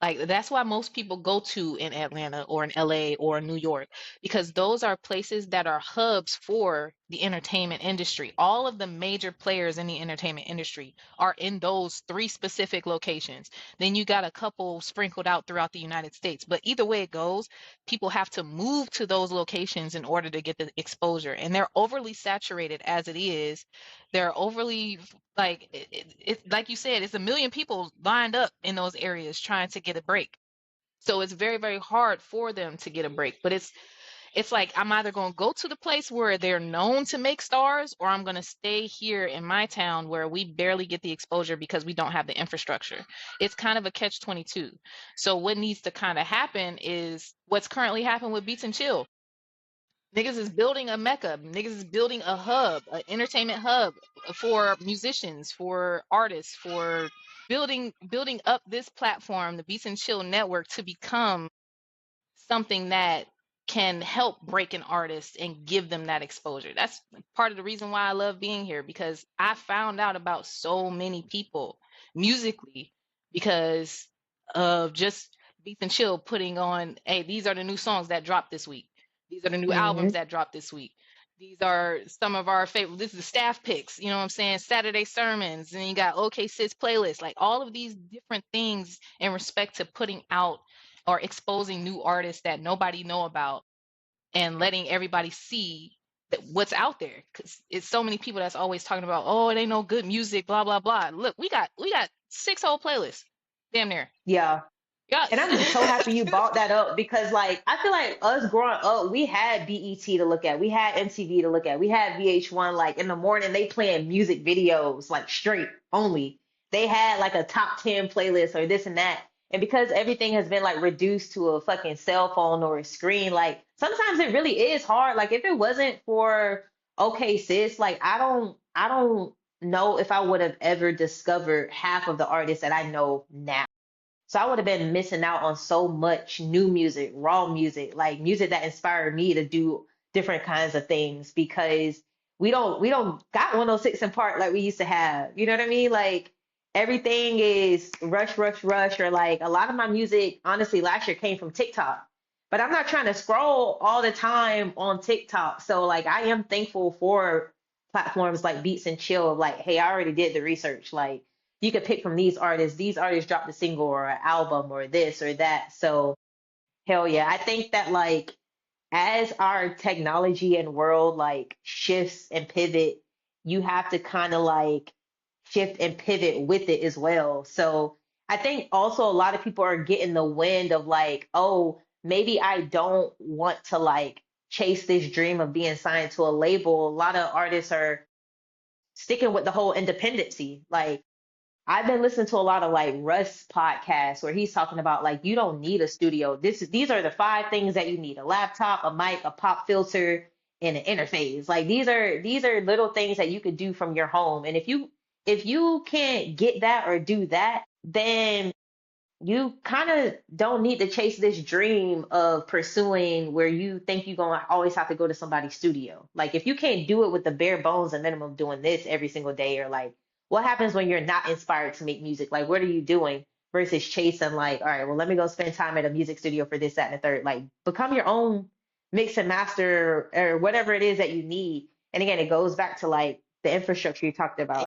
Like that's why most people go to in Atlanta or in LA or in New York, because those are places that are hubs for the entertainment industry. All of the major players in the entertainment industry are in those three specific locations. Then you got a couple sprinkled out throughout the United States. But either way it goes, people have to move to those locations in order to get the exposure. And they're overly saturated as it is. They're overly like like you said, it's a million people lined up in those areas trying to get a break. So it's very, very hard for them to get a break. But it's like I'm either going to go to the place where they're known to make stars, or I'm going to stay here in my town where we barely get the exposure because we don't have the infrastructure. It's kind of a catch 22. So what needs to kind of happen is what's currently happening with Beats and Chill. Niggas is building a mecca. Niggas is building a hub, an entertainment hub for musicians, for artists, for building up this platform, the Beats and Chill network, to become something that can help break an artist and give them that exposure. That's part of the reason why I love being here, because I found out about so many people musically because of just Beats and Chill putting on, hey, these are the new songs that dropped this week. These are the new albums Hmm. that dropped this week. These are some of our favorite. This is the staff picks, you know what I'm saying? Saturday sermons, and you got OkaySis playlist, like all of these different things in respect to putting out or exposing new artists that nobody know about and letting everybody see that what's out there, because it's so many people that's always talking about, oh, it ain't no good music, blah blah blah. Look, we got 6 whole playlists, damn near. Yeah. And Yes. I'm so happy you brought that up because, like, I feel like us growing up, we had BET to look at, we had MTV to look at, we had VH1. Like in the morning, they playing music videos like straight only. They had like a top 10 playlist or this and that. And because everything has been like reduced to a fucking cell phone or a screen, like sometimes it really is hard. Like if it wasn't for Okay Sis, like I don't know if I would have ever discovered half of the artists that I know now. So I would have been missing out on so much new music, raw music, like music that inspired me to do different kinds of things because we don't got 106 in Park like we used to have. You know what I mean? Like everything is rush, rush, rush, or like a lot of my music, honestly, last year came from TikTok. But I'm not trying to scroll all the time on TikTok. So like I am thankful for platforms like Beats and Chill, like, hey, I already did the research. Like you could pick from these artists. These artists dropped a single or an album or this or that. So hell yeah. I think that like as our technology and world like shifts and pivot, you have to kind of like shift and pivot with it as well. So I think also a lot of people are getting the wind of like, oh, maybe I don't want to like chase this dream of being signed to a label. A lot of artists are sticking with the whole independency. Like I've been listening to a lot of like Russ podcasts where he's talking about like you don't need a studio. These are the 5 things that you need: a laptop, a mic, a pop filter, and an interface. Like these are little things that you could do from your home. And if you can't get that or do that, then you kind of don't need to chase this dream of pursuing where you think you're gonna always have to go to somebody's studio. Like if you can't do it with the bare bones and minimum of doing this every single day, or like what happens when you're not inspired to make music? Like what are you doing versus chasing like, all right, well let me go spend time at a music studio for this, that, and the third. Like become your own mix and master or whatever it is that you need. And again, it goes back to like the infrastructure you talked about.